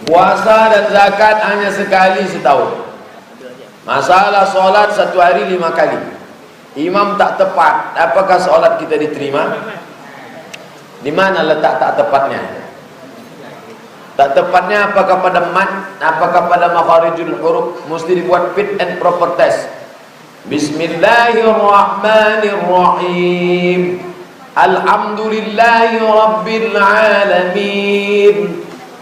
Puasa dan zakat hanya sekali setahun. Masalah solat 1 hari 5 kali. Imam tak tepat, apakah solat kita diterima? Di mana letak tak tepatnya? Tak tepatnya apakah pada mat, apakah pada makharijul huruf? Mesti dibuat fit and proper test. Bismillahirrahmanirrahim. Alhamdulillahi rabbil alamin.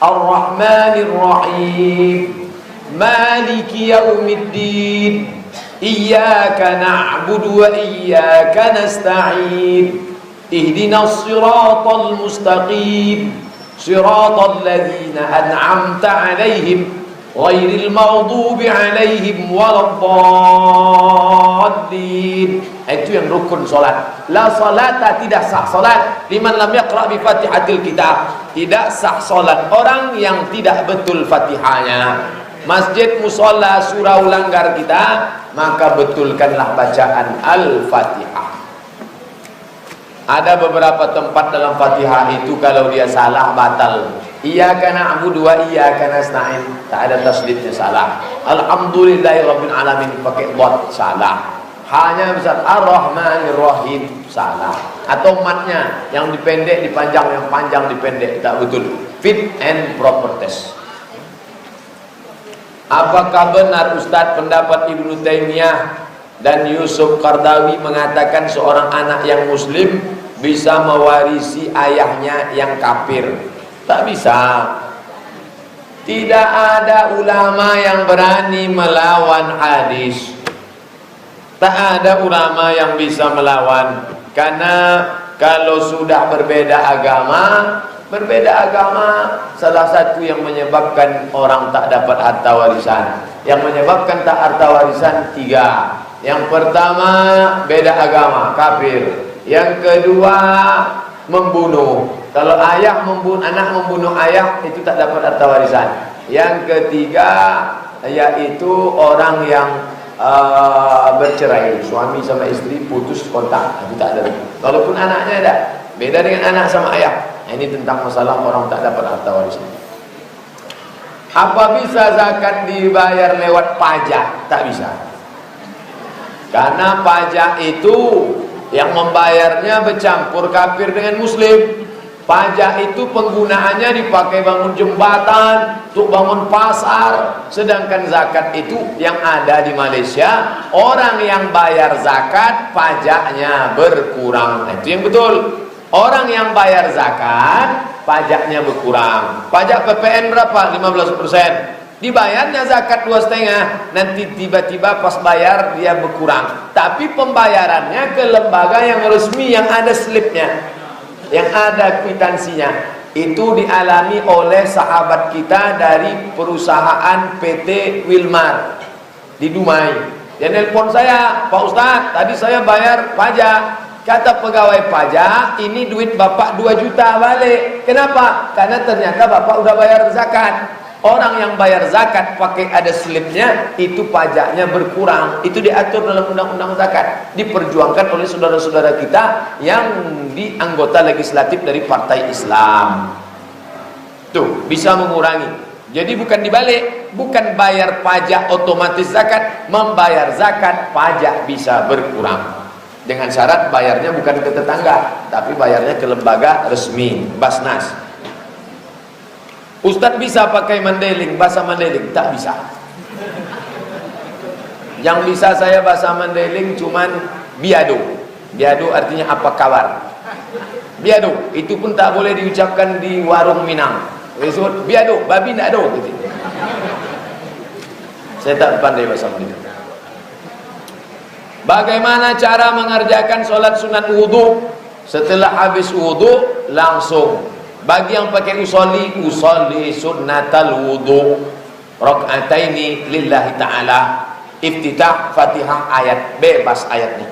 Ar-Rahmanir-Rahim. Maliki yaumiddin. Iyyaka na'budu wa iyyaka nasta'in. Ihdinas siratal mustaqim. Siratal ladzina an'amta 'alaihim ghairil maghdubi 'alaihim waladdallin. Itu yang rukun salat. La salata, tidak sah salat liman lam yaqra bi Fatihatil Kitab. Tidak sah salat orang yang tidak betul Fatihahnya. Masjid, musola, surau langgar kita, maka betulkanlah bacaan Al-Fatihah. Ada beberapa tempat dalam Fatihah itu kalau dia salah batal. Iyyaka na'budu wa iyyaka nasta'in, tak ada tasdidnya, salah. Alhamdulillahirabbil alamin pakai dot, salah. Hanya besar Ar-Rahmanir-Rahim, salah. Atau matnya yang dipendek dipanjang, yang panjang dipendek, tak betul. Fit and proper test. Apakah benar Ustadz pendapat Ibnu Taimiyah dan Yusuf Qardawi mengatakan seorang anak yang muslim bisa mewarisi ayahnya yang kafir? Tak bisa. Tidak ada ulama yang berani melawan hadis. Tak ada ulama yang bisa melawan. Karena kalau sudah berbeda agama, salah satu yang menyebabkan orang tak dapat harta warisan. Yang menyebabkan tak harta warisan 3. Yang pertama, beda agama, kafir. Yang kedua, membunuh. Kalau ayah membunuh, anak membunuh ayah, itu tak dapat harta warisan. Yang ketiga, yaitu orang yang bercerai, suami sama istri putus kontak, itu tak ada. Walaupun anaknya ada, beda dengan anak sama ayah. Ini tentang masalah orang tak dapat harta warisan. Apa bisa zakat dibayar lewat pajak? Tak bisa. Karena pajak itu yang membayarnya bercampur kafir dengan muslim. Pajak itu penggunaannya dipakai bangun jembatan, untuk bangun pasar. Sedangkan zakat itu yang ada di Malaysia, orang yang bayar zakat pajaknya berkurang. Itu yang betul. Orang yang bayar zakat pajaknya berkurang. Pajak PPN berapa? 15%. Dibayarnya zakat 2,5. Nanti tiba-tiba pas bayar dia berkurang. Tapi pembayarannya ke lembaga yang resmi, yang ada slipnya, yang ada kwitansinya. Itu dialami oleh sahabat kita dari perusahaan PT Wilmar di Dumai. Dia nelpon saya, Pak Ustadz, tadi saya bayar pajak. Kata pegawai pajak, ini duit bapak 2 juta balik. Kenapa? Karena ternyata bapak udah bayar zakat. Orang yang bayar zakat pakai ada slipnya, itu pajaknya berkurang. Itu diatur dalam undang-undang zakat. Diperjuangkan oleh saudara-saudara kita yang di anggota legislatif dari partai Islam. Tuh, bisa mengurangi. Jadi bukan dibalik, bukan bayar pajak otomatis zakat. Membayar zakat, pajak bisa berkurang. Dengan syarat bayarnya bukan ke tetangga, tapi bayarnya ke lembaga resmi, Basnas. Ustadz bisa pakai Mandeling, bahasa Mandeling? Tak bisa. Yang bisa saya bahasa Mandeling cuman biado. Biado artinya apa kabar. Biado, itu pun tak boleh diucapkan di warung Minang. Disebut biado, babi ndak ada gitu. Saya tak pandai bahasa Mandeling. Bagaimana cara mengerjakan sholat sunat wudhu? Setelah habis wudhu langsung. Bagi yang pakai usolli sunnatal wudhu raka'ataini lillahi ta'ala. Iftitah Fatihah ayat, bebas ayatnya.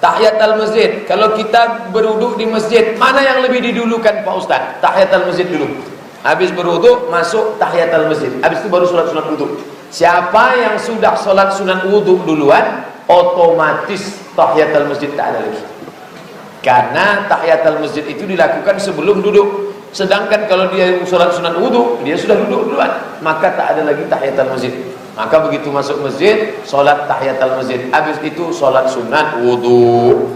Tahiyatul masjid, kalau kita berwudhu di masjid, mana yang lebih didulukan Pak Ustaz? Tahiyatul masjid dulu. Habis berwudhu masuk tahiyatul masjid. Habis itu baru sholat sunat wudhu. Siapa yang sudah sholat sunat wudhu duluan, otomatis tahiyatul masjid tak ada lagi. Karena tahiyatul masjid itu dilakukan sebelum duduk. Sedangkan kalau dia sholat sunat wudu, dia sudah duduk duluan, maka tak ada lagi tahiyatul masjid. Maka begitu masuk masjid, sholat tahiyatul masjid. Habis itu sholat sunat wudu.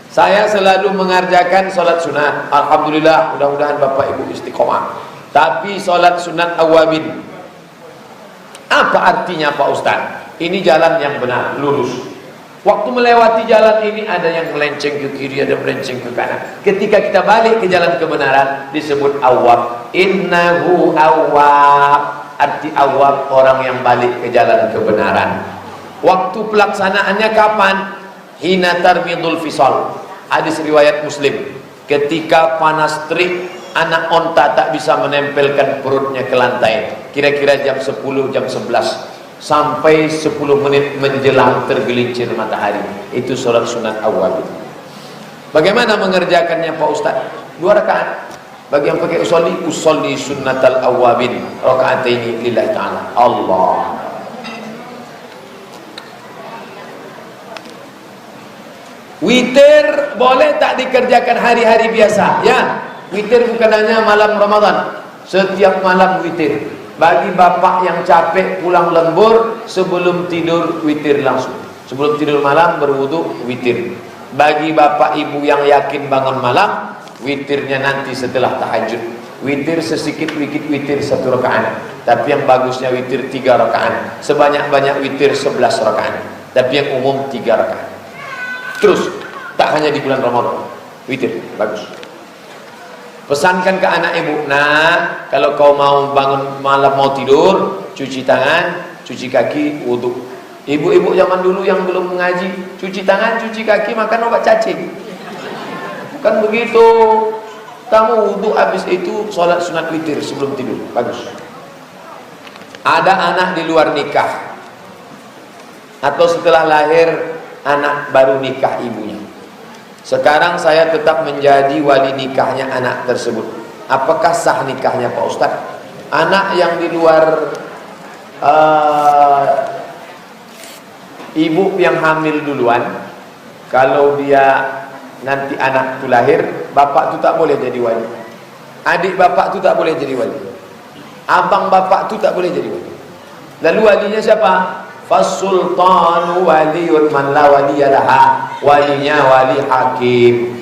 Saya selalu mengerjakan sholat sunat. Alhamdulillah, mudah-mudahan Bapak Ibu istiqomah. Tapi sholat sunat awabin, apa artinya Pak Ustaz? Ini jalan yang benar, lurus. Waktu melewati jalan ini ada yang melenceng ke kiri, ada melenceng ke kanan. Ketika kita balik ke jalan kebenaran disebut awwab. Innahu awwab. Arti awwab orang yang balik ke jalan kebenaran. Waktu pelaksanaannya kapan? Hina tarmidul fisal. Hadis riwayat Muslim. Ketika panas terik, anak onta tak bisa menempelkan perutnya ke lantai. Kira-kira jam 10, jam 11. Sampai 10 menit menjelang tergelincir matahari. Itu sholat sunat awwabin. Bagaimana mengerjakannya Pak Ustaz? 2 rakaat. Bagi yang pakai usolli sunnatal awwabin, rakaat ini lillahi ta'ala. Allah. Witir boleh tak dikerjakan hari-hari biasa? Ya, witir bukan hanya malam Ramadan. Setiap malam witir. Bagi bapak yang capek pulang lembur, sebelum tidur witir langsung. Sebelum tidur malam berwudu witir. Bagi bapak ibu yang yakin bangun malam, witirnya nanti setelah tahajud. Witir sesikit witir 1 rakaat. Tapi yang bagusnya witir 3 rakaat. Sebanyak-banyak witir 11 rakaat. Tapi yang umum 3 rakaat. Terus, tak hanya di bulan Ramadan. Witir, bagus. Pesankan ke anak ibu, nah kalau kau mau bangun malam mau tidur, cuci tangan, cuci kaki, wudu. Ibu-ibu zaman dulu yang belum mengaji, cuci tangan, cuci kaki, makan obat cacing. Bukan begitu. Kamu wudu habis itu sholat sunat witir sebelum tidur, bagus. Ada anak di luar nikah, atau setelah lahir anak baru nikah ibunya. Sekarang saya tetap menjadi wali nikahnya anak tersebut. Apakah sah nikahnya Pak Ustaz? Anak yang di luar ibu yang hamil duluan, kalau dia nanti anak itu lahir, bapak itu tak boleh jadi wali. Adik bapak itu tak boleh jadi wali. Abang bapak itu tak boleh jadi wali. Lalu walinya siapa? Fasultanu waliyun man la waliyalaha. Walinya wali hakim.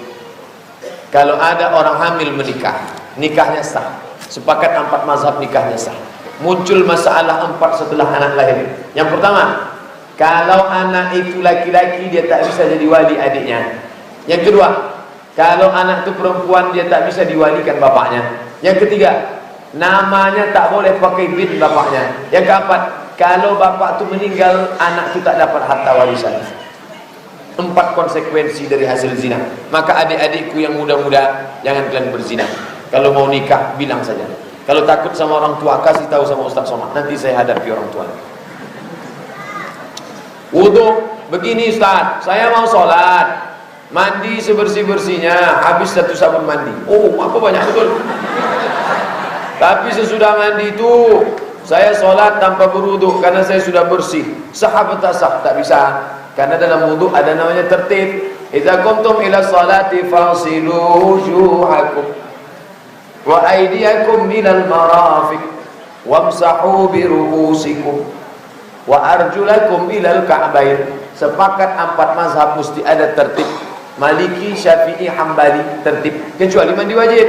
Kalau ada orang hamil menikah, nikahnya sah. Sepakat 4 mazhab nikahnya sah. Muncul masalah 4 setelah anak lahir. Yang pertama, kalau anak itu laki-laki dia tak bisa jadi wali adiknya. Yang kedua, kalau anak itu perempuan dia tak bisa diwalikan bapaknya. Yang ketiga, namanya tak boleh pakai bin bapaknya. Yang keempat, kalau bapak itu meninggal, anak itu tak dapat harta warisan. 4 konsekuensi dari hasil zina. Maka adik-adikku yang muda-muda, jangan kalian berzina. Kalau mau nikah, bilang saja. Kalau takut sama orang tua, kasih tahu sama Ustaz Somad. Nanti saya hadapi orang tua. Wudu, begini Ustaz, saya mau sholat, mandi sebersih-bersihnya, habis 1 sabun mandi. Oh, apa banyak betul. Tapi sesudah mandi itu saya sholat tanpa berwudu karena saya sudah bersih. Sah atau tak sah? Tak bisa. Karena dalam wudu ada namanya tertib. Idza qumtum ila sholati fagsilu wujuhakum wa aydiyakum ilal marafiq wamsahu bi ru'usikum wa arjulakum ilal ka'bain. Sepakat 4 mazhab mesti ada tertib. Maliki, Syafi'i, Hambali tertib. Kecuali mandi wajib.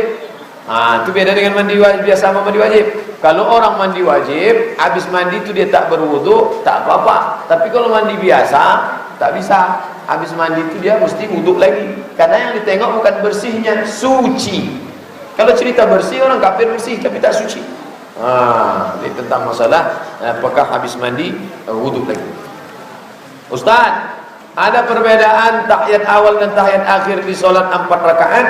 Itu beda dengan mandi wajib biasa sama mandi wajib. Kalau orang mandi wajib, habis mandi itu dia tak berwudu, tak apa-apa. Tapi kalau mandi biasa, tak bisa. Habis mandi itu dia mesti wudu lagi. Karena yang ditengok bukan bersihnya, suci. Kalau cerita bersih, orang kafir bersih tapi tak suci. Ini tentang masalah apakah habis mandi wudu lagi. Ustaz, ada perbedaan tahiyat awal dan tahiyat akhir di sholat 4 rakaat.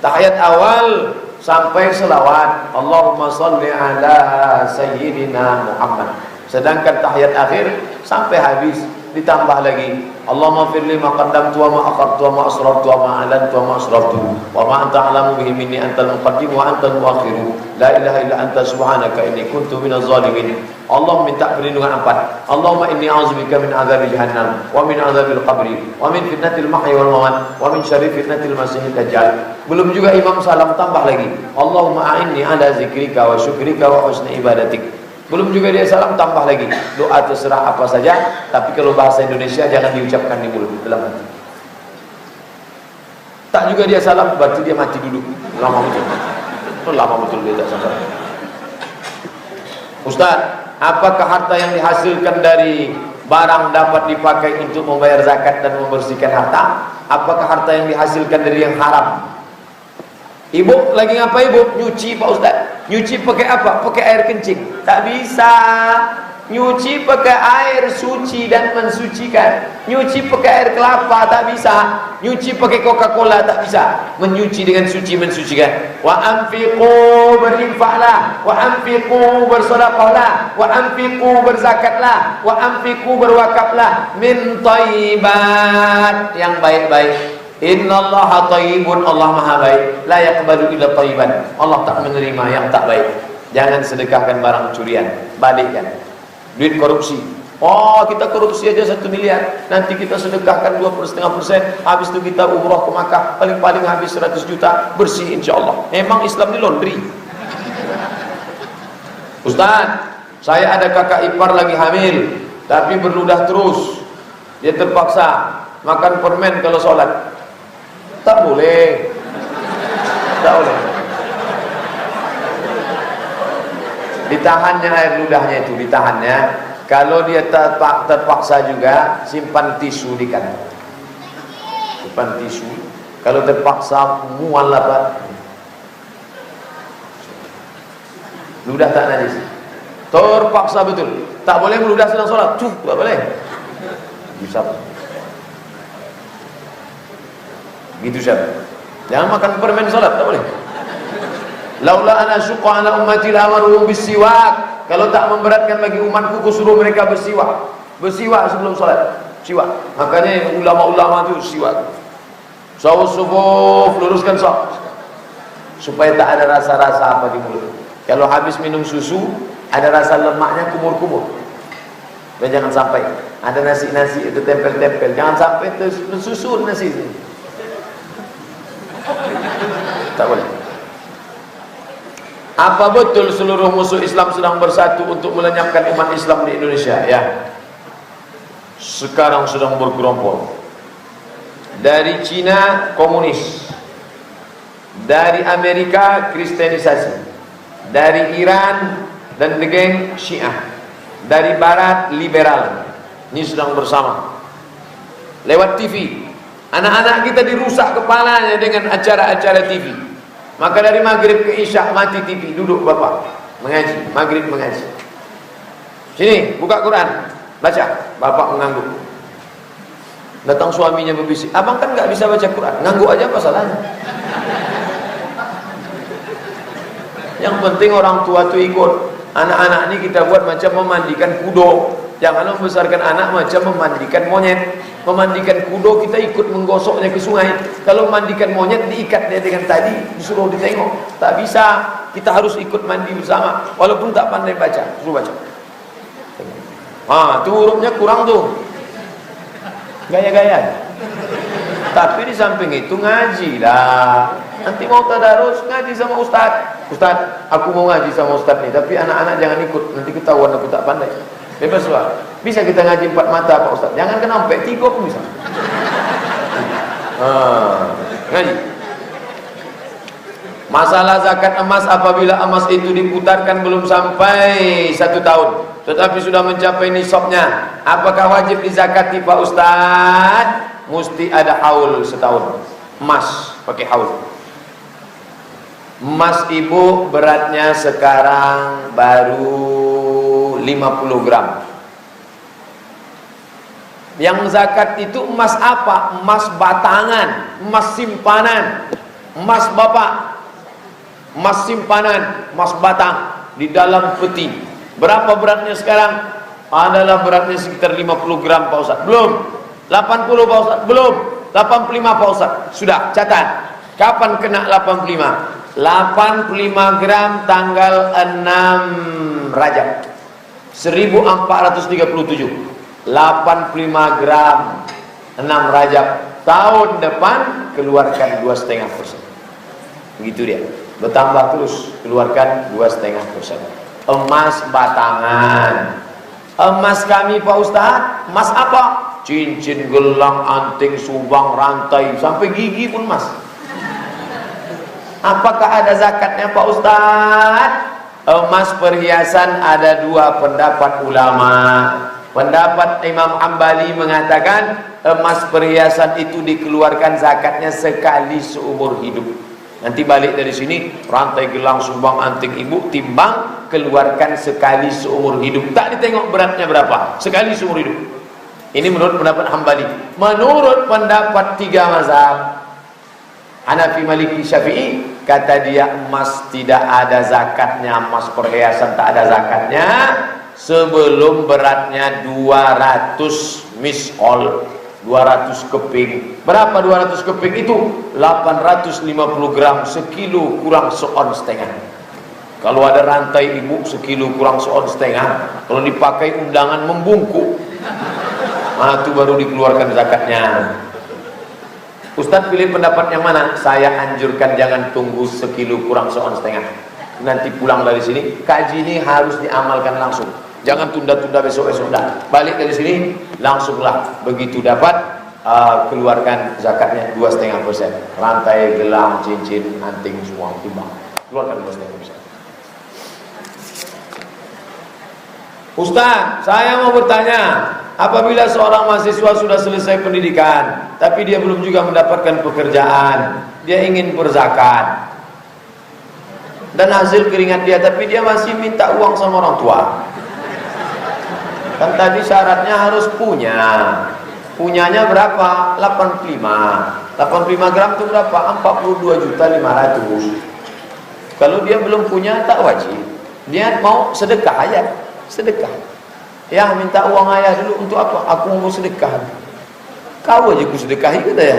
Tahiyat awal sampai selawat Allahumma salli ala sayyidina Muhammad. Sedangkan tahiyat akhir sampai habis ditambah lagi Allahumma firli ma qaddamtu wa ma akhartu wa ma asrartu wa ma a'lantu wa ma asrartu wa ma anta a'lamu bihi minni antal muqaddim wa antal muakhiru la ilaha illa anta subhanaka inni kuntu minaz zalimin. Allah minta perlindungan 4. Allahumma inni a'udzubika min adzabi jahannam wa min adzabil qabri wa min fitnatil mahya wal mamat wa min syarri fitnatil masiihid dajjal. Belum juga Imam Salam tambah lagi, Allahumma a'inni ala zikrika wa syukrika wa husni ibadatik. Belum juga dia salam tambah lagi, doa terserah apa saja, tapi kalau bahasa Indonesia jangan diucapkan di mulut, dalam hati. Tak juga dia salam, berarti dia mati dulu. Lama betul. Lama betul dia tak sabar. Ustaz, apakah harta yang dihasilkan dari barang dapat dipakai untuk membayar zakat dan membersihkan harta? Apakah harta yang dihasilkan dari yang haram? Ibu lagi ngapa ibu? Nyuci Pak Ustaz. Nyuci pakai apa? Pakai air kencing. Tak bisa. Nyuci pakai air suci dan mensucikan. Nyuci pakai air kelapa tak bisa. Nyuci pakai Coca-Cola tak bisa. Menyuci dengan suci mensucikan. Wa anfiqu, berinfaklah. Wa anfiqu, bersedekahlah. Wa anfiqu, berzakatlah. Wa anfiqu, berwakaflah. Min thayyibat, yang baik-baik. Innallaha thayyibun, Allah maha baik. La yaqbalu illa thayyiban, Allah tak menerima yang tak baik. Jangan sedekahkan barang curian, balikkan. Duit korupsi, oh kita korupsi aja 1 miliar, nanti kita sedekahkan 2,5%, habis itu kita umrah ke Makkah, paling-paling habis 100 juta, bersih insyaAllah. Memang Islam ini laundry. Ustaz, saya ada kakak ipar lagi hamil, tapi berludah terus. Dia terpaksa makan permen kalau sholat. Tak boleh. Tak boleh. Ditahannya air ludahnya itu, ditahannya. Kalau dia terpaksa juga, simpan tisu di kantong. Simpan tisu. Kalau terpaksa mual apa? Ludah tak najis. Terpaksa betul. Tak boleh meludah sedang sholat. Tak boleh. Bisa. Gitu saja. Jangan makan permen salat, tak boleh. Laula ana syuqa ala ummati la amaru bisiwak. Kalau tak memberatkan bagi umatku, kusuruh mereka bersiwak. Bersiwak sebelum salat. Siwak. Makanya ulama-ulama itu siwak. Sawus subuh, luruskan saf. Supaya tak ada rasa-rasa apa di mulut. Kalau habis minum susu, ada rasa lemaknya kumur-kumur. Dan jangan sampai ada nasi-nasi itu tempel-tempel. Jangan sampai tersusun nasi ini. Tak boleh. Apa betul seluruh musuh Islam sedang bersatu untuk melenyapkan umat Islam di Indonesia? Ya. Sekarang sedang bergerombol. Dari Cina komunis, dari Amerika kristenisasi, dari Iran dan geng Syiah, dari Barat liberal. Ini sedang bersama lewat TV. Anak-anak kita dirusak kepalanya dengan acara-acara TV. Maka dari maghrib ke isya mati TV, duduk bapak mengaji, maghrib mengaji. Sini buka Quran, baca. Bapak mengangguk. Datang suaminya berbisik, abang kan nggak bisa baca Quran, ngangguk aja apa salahnya? Yang penting orang tua tuh ikut. Anak-anak ini kita buat macam memandikan kudo. Jangan membesarkan anak macam memandikan monyet. Memandikan kudo kita ikut menggosoknya ke sungai. Kalau memandikan monyet diikat dia dengan tadi, disuruh ditengok. Tak bisa, kita harus ikut mandi bersama. Walaupun tak pandai baca, suruh baca. Tuh hurufnya kurang tuh. Gaya-gaya. Tapi di samping itu ngaji lah. Nanti mau tadarus ngaji sama ustaz. Ustaz, aku mau ngaji sama ustaz nih, tapi anak-anak jangan ikut. Nanti ketahuan aku tak pandai. Bebas lah. Bisa kita ngaji 4 mata Pak Ustaz. Jangan kena sampai 3 pun bisa. Ngaji. Masalah zakat emas, apabila emas itu diputarkan belum sampai 1 tahun, tetapi sudah mencapai nisabnya, apakah wajib dizakati Pak Ustaz? Mesti ada haul setahun. Emas pakai haul. Emas ibu beratnya sekarang baru 50 gram. Yang zakat itu emas apa? Emas batangan, emas simpanan, emas bapak, emas simpanan, emas batang di dalam peti. Berapa beratnya sekarang? Adalah beratnya sekitar 50 gram Pak Ustaz. Belum. 80 Pak Ustaz? Belum. 85 Pak Ustaz. Sudah, catat. Kapan kena 85? 85 gram tanggal 6 Rajab 1437. 85 gram 6 Rajab tahun depan keluarkan 2,5%. Begitu dia. Bertambah terus, keluarkan 2,5%. Emas batangan. Emas kami Pak Ustaz, emas apa? Cincin, gelang, anting, subang, rantai, sampai gigi pun emas. Apakah ada zakatnya Pak Ustaz? Emas perhiasan ada dua pendapat ulama. Pendapat Imam Hambali mengatakan emas perhiasan itu dikeluarkan zakatnya sekali seumur hidup. Nanti balik dari sini, rantai, gelang, sumbang, anting ibu, timbang, keluarkan sekali seumur hidup. Tak ditengok beratnya berapa, sekali seumur hidup. Ini menurut pendapat Hambali. Menurut pendapat tiga mazhab, Hanafi, Maliki, Syafi'i, kata dia emas tidak ada zakatnya, emas perhiasan tak ada zakatnya sebelum beratnya 200 misqal, 200 keping. Berapa 200 keping itu? 850 gram, sekilo kurang seon setengah. Kalau ada rantai ibu, sekilo kurang seon setengah. Kalau dipakai undangan membungkuk, nah itu baru dikeluarkan zakatnya. Ustadz pilih pendapat yang mana? Saya anjurkan jangan tunggu sekilo kurang seon setengah. Nanti pulang dari sini, kaji ini harus diamalkan langsung. Jangan tunda-tunda besok-besok. Dah balik dari sini, langsunglah begitu dapat keluarkan zakatnya 2,5%. Rantai, gelang, cincin, anting semua timbang. Keluarkan 2,5%. Ustaz, saya mau bertanya, apabila seorang mahasiswa sudah selesai pendidikan, tapi dia belum juga mendapatkan pekerjaan, dia ingin berzakat, dan hasil keringat dia, tapi dia masih minta uang sama orang tua. Kan tadi syaratnya harus punya. Punyanya berapa? 85. 85 gram itu berapa? 42.500.000. Kalau dia belum punya, tak wajib. Dia mau sedekah aja. Sedekah. Ya, minta uang ayah dulu untuk apa? Aku mau sedekah. Kau aja ku sedekahi kata ya.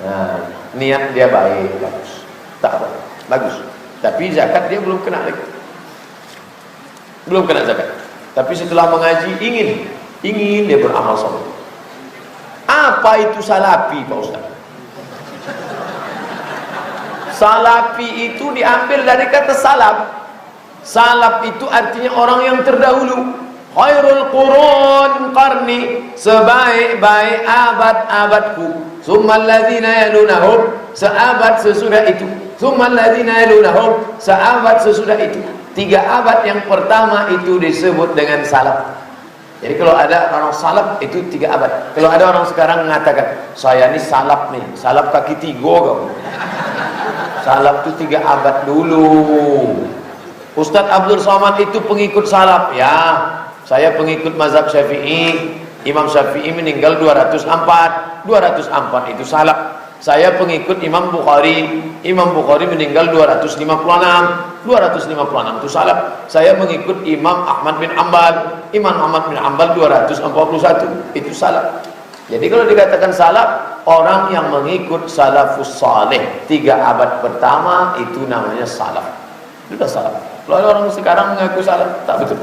Nah, niat dia baik, bagus. Tak apa, bagus. Tapi zakat dia belum kena lagi. Belum kena zakat. Tapi setelah mengaji ingin dia beramal soleh. Apa itu salafi, Pak Ustaz? Salafi itu diambil dari kata salaf. Salaf itu artinya orang yang terdahulu. Khairul qurun qarni, sebaik-baik abad-abadku. Tsummal ladzina yalunahum, seabad sesudah itu. Tsummal ladzina yalunahum, seabad sesudah itu. 3 abad yang pertama itu disebut dengan salaf. Jadi kalau ada orang salaf itu 3 abad. Kalau ada orang sekarang mengatakan, saya ini salaf nih, salaf kaki 3 kamu. Salaf itu 3 abad dulu. Ustadz Abdul Somad itu pengikut salaf. Ya, saya pengikut mazhab Syafi'i. Imam Syafi'i meninggal 204. 204 itu salaf. Saya pengikut Imam Bukhari. Imam Bukhari meninggal 256. 256 itu salaf. Saya mengikut Imam Ahmad bin Hanbal. Imam Ahmad bin Hanbal 241. Itu salaf. Jadi kalau dikatakan salaf, orang yang mengikut salafus saleh 3 abad pertama itu namanya salaf. Sudah salaf. Kalau ada orang sekarang mengaku salaf, tak betul.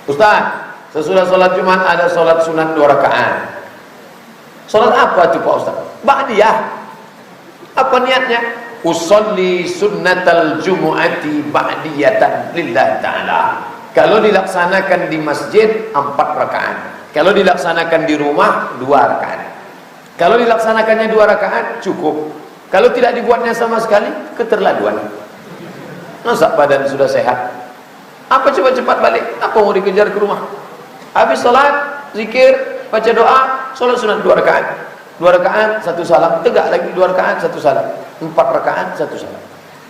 Ustaz, sesudah sholat Jumat ada sholat sunat 2 rakaat. Sholat apa itu Pak Ustaz? Ba'diyah. Apa niatnya? Usolli sunnatal jumu'ati ba'diyatan lillah ta'ala. Kalau dilaksanakan di masjid 4 rakaat. Kalau dilaksanakan di rumah 2 rakaat. Kalau dilaksanakannya 2 rakaat cukup. Kalau tidak dibuatnya sama sekali, keterlaluan. Masa badan sudah sehat? Apa coba cepat balik? Apa mau dikejar ke rumah? Habis sholat, zikir, baca doa, sholat sunat 2 rakaat. 2 rakaat 1 salam, tegak lagi 2 rakaat 1 salam. 4 rakaat 1 salam.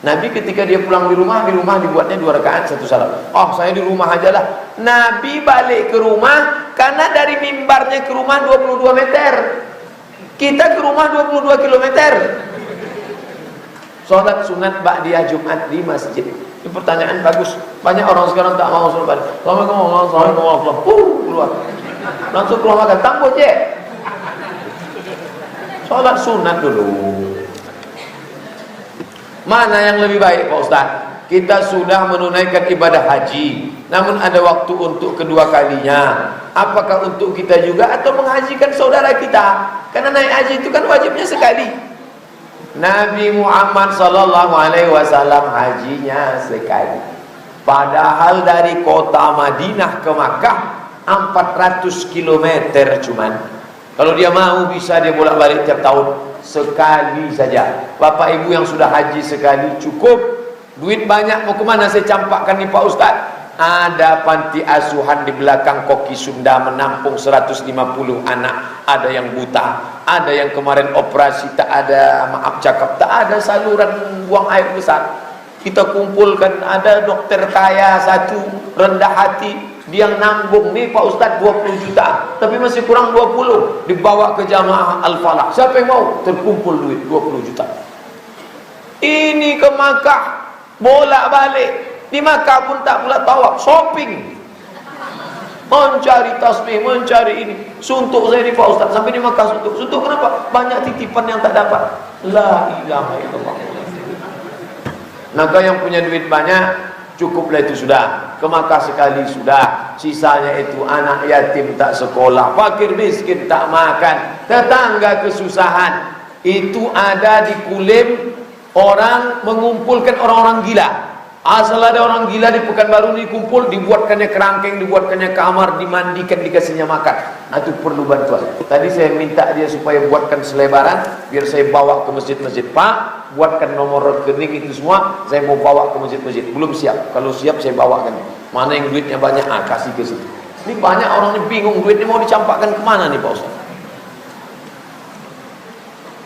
Nabi ketika dia pulang di rumah dibuatnya 2 rakaat 1 salam. Oh, saya di rumah aja lah. Nabi balik ke rumah karena dari mimbarnya ke rumah 22 meter. Kita ke rumah 22 kilometer. Sholat sunat ba'diyah Jumat di masjid. Ini pertanyaan bagus. Banyak orang sekarang tak mau sholat ba'diyah. Assalamualaikum warahmatullahi wabarakatuh. Keluar. langsung keluar makan. Tambah je. Sholat sunat dulu. Mana yang lebih baik Pak Ustaz? Kita sudah menunaikan ibadah haji, namun ada waktu untuk kedua kalinya. Apakah untuk kita juga atau menghajikan saudara kita? Karena naik haji itu kan wajibnya sekali. Nabi Muhammad SAW hajinya sekali. Padahal dari kota Madinah ke Makkah 400 km cuman. Kalau dia mau bisa dia bolak-balik tiap tahun. Sekali saja. Bapak ibu yang sudah haji sekali cukup. Duit banyak mau kemana saya campakkan nih Pak Ustaz? Ada panti asuhan di belakang Koki Sunda menampung 150 anak. Ada yang buta, ada yang kemarin operasi tak ada, maaf cakap, tak ada saluran buang air besar. Kita kumpulkan, ada dokter kaya satu, rendah hati, dia nanggung nih Pak Ustaz 20 juta, tapi masih kurang 20, dibawa ke jamaah Al-Falah. Siapa yang mau? Terkumpul duit 20 juta. Ini ke Makkah, bolak-balik. Di Makkah pun tak pula tawaf, shopping, mencari tasbih, mencari ini. Suntuk saya di Pak Ustaz, sampai di Makkah suntuk. Suntuk kenapa? Banyak titipan yang tak dapat. La ilaha illallah. Maka yang punya duit banyak, cukuplah itu sudah. Ke Makkah sekali sudah. Sisanya itu anak yatim tak sekolah, fakir miskin tak makan, tetangga kesusahan. Itu ada di Kulim, orang mengumpulkan orang-orang gila. Asal ada orang gila di Pekanbaru ini kumpul, dibuatkannya kerangkeng, dibuatkannya kamar, dimandikan, dikasihnya makan. Nah, itu perlu bantuan. Tadi saya minta dia supaya buatkan selebaran, biar saya bawa ke masjid-masjid. Pak, buatkan nomor rekening itu semua, saya mau bawa ke masjid-masjid. Belum siap, kalau siap saya bawakan. Mana yang duitnya banyak, kasih ke situ. Ini banyak orang ini bingung, duitnya mau dicampakkan kemana nih Pak Ustaz?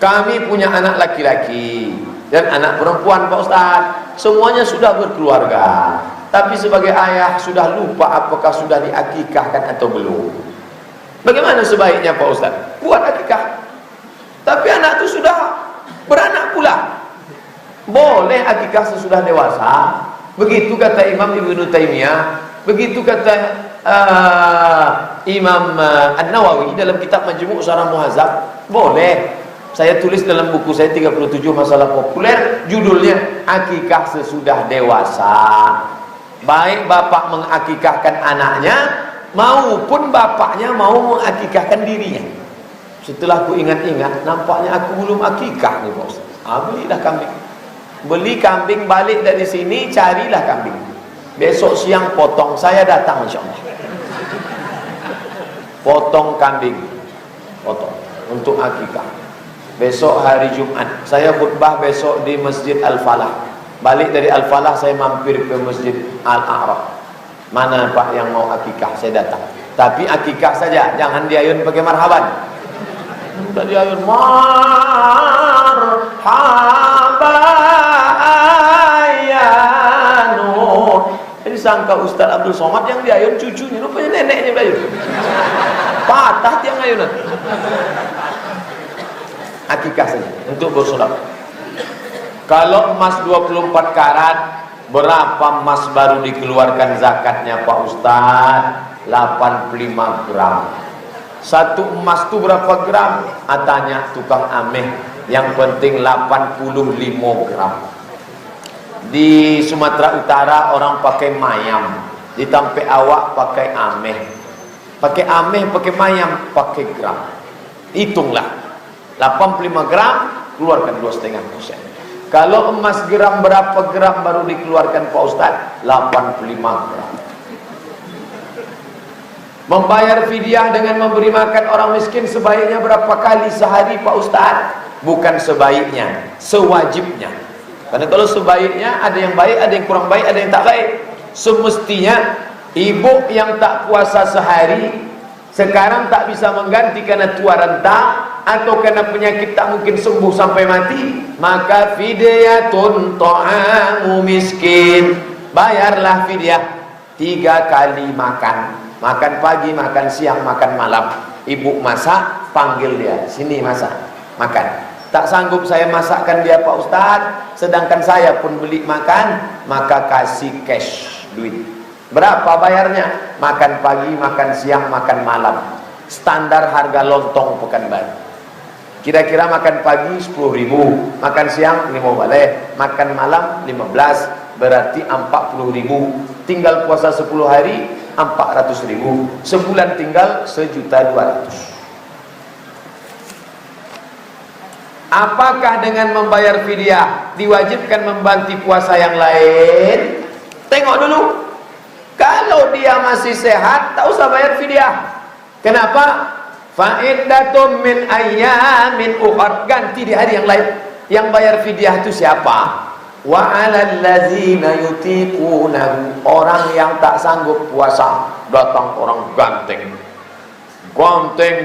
Kami punya anak laki-laki dan anak perempuan Pak Ustaz. Semuanya sudah berkeluarga, tapi sebagai ayah sudah lupa apakah sudah diakikahkan atau belum. Bagaimana sebaiknya Pak Ustaz? Buat akikah, tapi anak itu sudah beranak pula. Boleh akikah sesudah dewasa. Begitu kata Imam Ibnu Taimiyah, begitu kata Imam An-Nawawi dalam kitab Majmu' Syarah Muhadzab. Boleh. Saya tulis dalam buku saya 37 masalah populer, judulnya Akikah Sesudah Dewasa. Baik bapak mengakikahkan anaknya maupun bapaknya mau mengakikahkan dirinya. Setelah aku ingat-ingat, nampaknya aku belum akikah nih bos. Belilah kambing. Beli kambing, balik dari sini, carilah kambing. Besok siang potong, saya datang insyaallah. Potong kambing, potong untuk akikah. Besok hari Jumat, saya khutbah besok di Masjid Al-Falah. Balik dari Al-Falah saya mampir ke Masjid Al-A'raf. Mana Pak yang mau akikah, saya datang. Tapi akikah saja, jangan diayun pakai marhaban. Sudah diayun marhaban. Jadi sangka Ustaz Abdul Somad yang diayun cucunya, rupanya neneknya diayun. Patah tiang ayunan. Akikah saja untuk bersaudara. Kalau emas 24 karat, berapa emas baru dikeluarkan zakatnya Pak Ustaz? 85 gram. Satu emas itu berapa gram? Tanya tukang ameh. Yang penting 85 gram. Di Sumatera Utara orang pakai mayam, di Tampe Awak pakai ameh. Pakai ameh, pakai mayam, pakai gram. Hitunglah. 85 gram, keluarkan 2,5%. Kalau emas gram, berapa gram baru dikeluarkan Pak Ustaz? 85 gram. Membayar fidyah dengan memberi makan orang miskin sebaiknya berapa kali sehari Pak Ustaz? Bukan sebaiknya, sewajibnya. Karena kalau sebaiknya ada yang baik, ada yang kurang baik, ada yang tak baik. Semestinya ibu yang tak puasa sehari sekarang tak bisa mengganti karena tua renta atau karena penyakit tak mungkin sembuh sampai mati, maka fidyatun ta'amu miskin. Bayarlah fidyah 3 kali makan. Makan pagi, makan siang, makan malam. Ibu masak, panggil dia, sini masak, makan. Tak sanggup saya masakkan dia Pak Ustaz, sedangkan saya pun beli makan, maka kasih cash, duit. Berapa bayarnya? Makan pagi, makan siang, makan malam. standar harga lontong Pekanbaru. Kira-kira makan pagi 10.000, makan siang 5 balai, makan malam 15, berarti 40.000. Tinggal puasa 10 hari 400.000. Sebulan tinggal 1.200.000. Apakah dengan membayar fidyah diwajibkan membantu puasa yang lain? Tengok dulu. Kalau dia masih sehat, tak usah bayar fidyah. Kenapa? Fa'iddatum min ayyamin ukhar, ganti di hari yang lain. Yang bayar fidyah itu siapa? Wa 'alal ladzina yutiqunahu, orang yang tak sanggup puasa. Datang orang ganteng,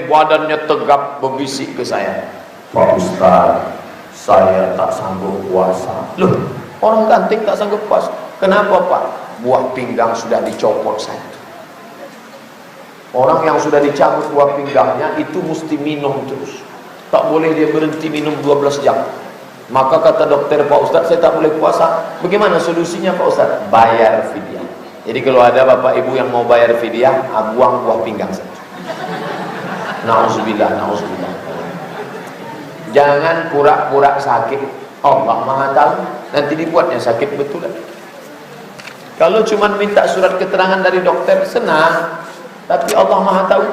badannya tegap, berbisik ke saya, Pak Ustaz, saya tak sanggup puasa. Loh, orang ganteng tak sanggup puasa. Kenapa Pak? Buah pinggang sudah dicopot satu. Orang yang sudah dicabut buah pinggangnya itu mesti minum terus. Tak boleh dia berhenti minum 12 jam. Maka kata dokter, Pak Ustaz, saya tak boleh puasa. Bagaimana solusinya Pak Ustaz? Bayar fidyah. Jadi kalau ada bapak ibu yang mau bayar fidyah, buang buah pinggang satu. Nauzubillah, nauzubillah. Jangan pura-pura sakit. Allah Maha tahu, nanti dibuatnya sakit betulan. Kalau cuma minta surat keterangan dari dokter, senang. Tapi Allah Maha tahu,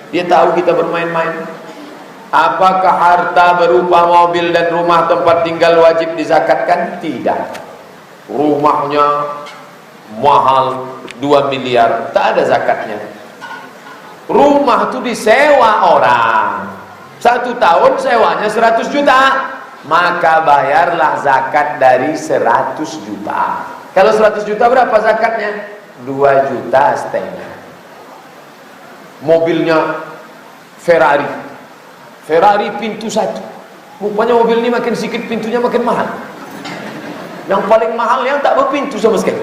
Dia tahu kita bermain-main. Apakah harta berupa mobil dan rumah tempat tinggal wajib dizakatkan? Tidak. Rumahnya mahal 2 miliar, tak ada zakatnya. Rumah itu disewa orang, 1 tahun sewanya 100 juta, maka bayarlah zakat dari 100 juta. Kalau 100 juta berapa zakatnya? 2,5 juta. Mobilnya Ferrari pintu 1. Rupanya mobil ini makin sedikit pintunya makin mahal. Yang paling mahal yang tak berpintu sama sekali.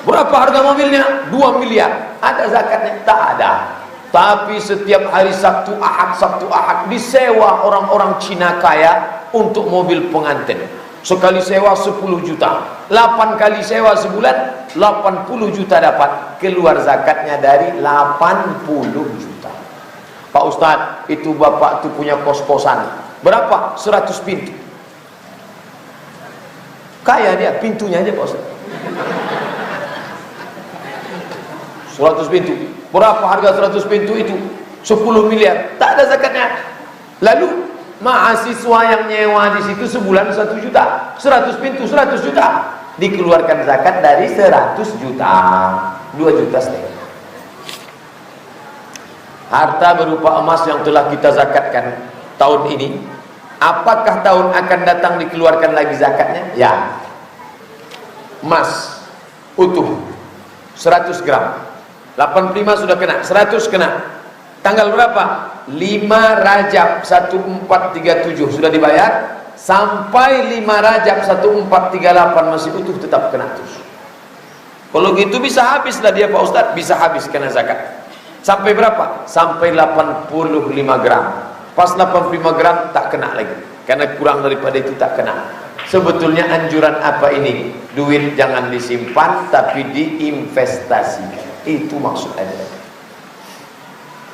Berapa harga mobilnya? 2 miliar. Ada zakatnya? Tak ada. Tapi setiap hari Sabtu Ahad disewa orang-orang Cina kaya untuk mobil pengantin. Sekali sewa 10 juta, 8 kali sewa sebulan 80 juta dapat. Keluar zakatnya dari 80 juta. Pak Ustadz, itu bapak tuh punya kos-kosan. Berapa? 100 pintu. Kaya dia, pintunya aja Pak Ustadz. 100 pintu. Berapa harga 100 pintu itu? 10 miliar. Tak ada zakatnya. Lalu mahasiswa yang nyewa di situ sebulan 1 juta. 100 pintu 100 juta. Dikeluarkan zakat dari 100 juta. 2,5 juta. Harta berupa emas yang telah kita zakatkan tahun ini, apakah tahun akan datang dikeluarkan lagi zakatnya? Ya. Emas utuh 100 gram 85 sudah kena, 100 kena. Tanggal berapa? 5 Rajab 1437 sudah dibayar. Sampai 5 Rajab 1438 masih utuh, tetap kena terus. Kalau gitu bisa habis lah dia Pak Ustadz, bisa habis kena zakat. Sampai berapa? Sampai 85 gram. Pas 85 gram tak kena lagi, karena kurang daripada itu tak kena. Sebetulnya anjuran apa ini? Duit jangan disimpan tapi diinvestasikan. Itu maksudnya.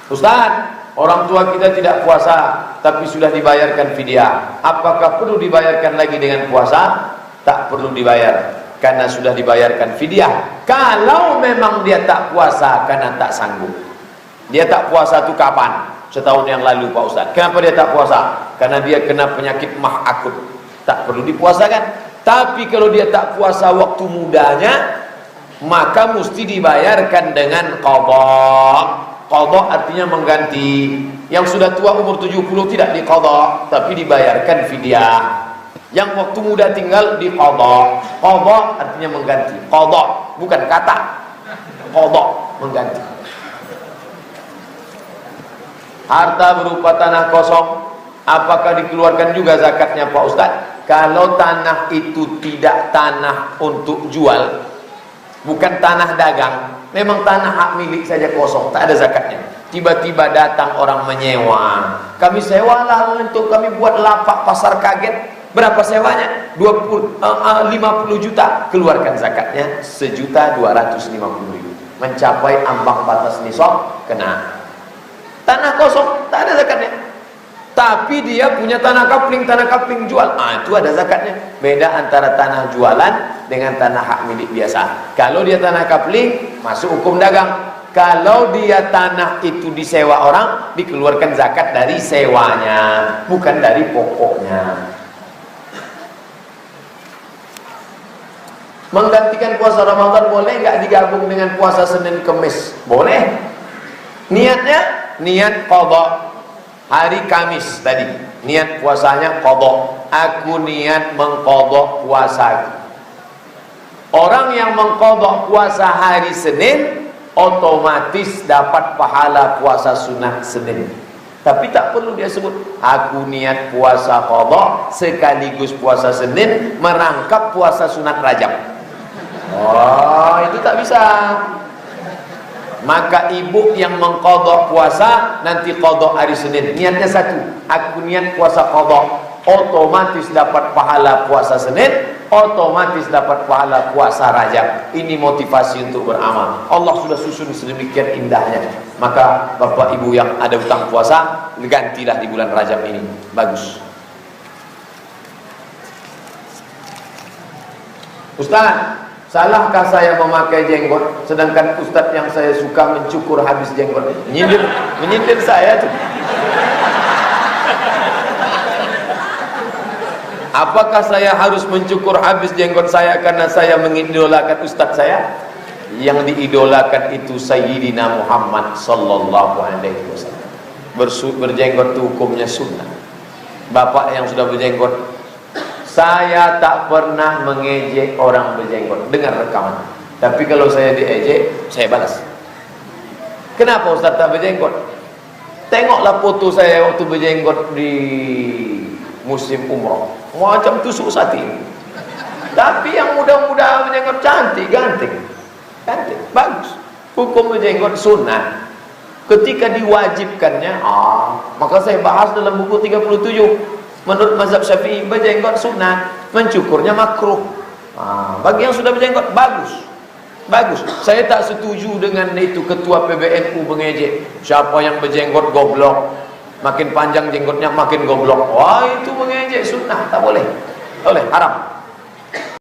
Ustaz, orang tua kita tidak puasa tapi sudah dibayarkan fidyah. Apakah perlu dibayarkan lagi dengan puasa? Tak perlu dibayar, karena sudah dibayarkan fidyah. Kalau memang dia tak puasa karena tak sanggup. Dia tak puasa itu kapan? Setahun yang lalu Pak Ustaz. Kenapa dia tak puasa? Karena dia kena penyakit mah akut. Tak perlu dipuasakan. Tapi kalau dia tak puasa waktu mudanya, maka mesti dibayarkan dengan qadha. Qadha artinya mengganti. Yang sudah tua umur 70 tidak diqadha, tapi dibayarkan fidyah. Yang waktu muda tinggal diqadha. Qadha artinya mengganti. Qadha bukan kata. Qadha mengganti. Harta berupa tanah kosong, apakah dikeluarkan juga zakatnya Pak Ustaz? Kalau tanah itu tidak tanah untuk jual, bukan tanah dagang, memang tanah hak milik saja kosong, tak ada zakatnya. Tiba-tiba datang orang menyewa, kami sewalah untuk kami buat lapak pasar kaget. Berapa sewanya? 50 juta. Keluarkan zakatnya 1.250.000. mencapai ambang batas nisab, kena. Tanah kosong tak ada zakatnya, tapi dia punya tanah kapling jual, itu ada zakatnya. Beda antara tanah jualan dengan tanah hak milik biasa. Kalau dia tanah kapling, masuk hukum dagang. Kalau dia tanah itu disewa orang, dikeluarkan zakat dari sewanya, bukan dari pokoknya. Menggantikan puasa Ramadan boleh nggak digabung dengan puasa Senin Kemis? Boleh. Niatnya, niat qadha. Hari Kamis tadi, niat puasanya qadha. Aku niat mengqadha puasa. Orang yang mengqadha puasa hari Senin otomatis dapat pahala puasa sunat Senin. Tapi tak perlu dia sebut aku niat puasa qadha sekaligus puasa Senin merangkap puasa sunat Rajab. Oh, itu tak bisa. Maka ibu yang mengqadha puasa nanti qadha hari Senin, niatnya satu, aku niat puasa qadha, otomatis dapat pahala puasa Senin, otomatis dapat pahala puasa Rajab. Ini motivasi untuk beramal. Allah sudah susun sedemikian indahnya. Maka bapak ibu yang ada hutang puasa, gantilah di bulan Rajab ini. Bagus. Ustaz, salahkah saya memakai jenggot, sedangkan ustaz yang saya suka mencukur habis jenggot? Menyindir saya tuh. Apakah saya harus mencukur habis jenggot saya karena saya mengidolakan ustaz saya? Yang diidolakan itu Sayyidina Muhammad sallallahu alaihi wasallam. Berjenggot itu hukumnya sunnah. Bapak yang sudah berjenggot, saya tak pernah mengejek orang berjenggot. Dengar rekaman. Tapi kalau saya diejek, saya balas. Kenapa ustaz tak berjenggot? Tengoklah foto saya waktu berjenggot di musim umroh, macam tusuk sate. Tapi yang muda-muda berjenggot cantik, ganteng, bagus. Hukum berjenggot sunnah. Ketika diwajibkannya, maka saya bahas dalam buku 37. Menurut mazhab Syafi'i berjenggot sunnah, mencukurnya makruh. Bagi yang sudah berjenggot bagus. Saya tak setuju dengan itu ketua PBNU mengejek. Siapa yang berjenggot goblok, makin panjang jenggotnya makin goblok. Wah, itu mengejek sunnah, tak boleh. Haram.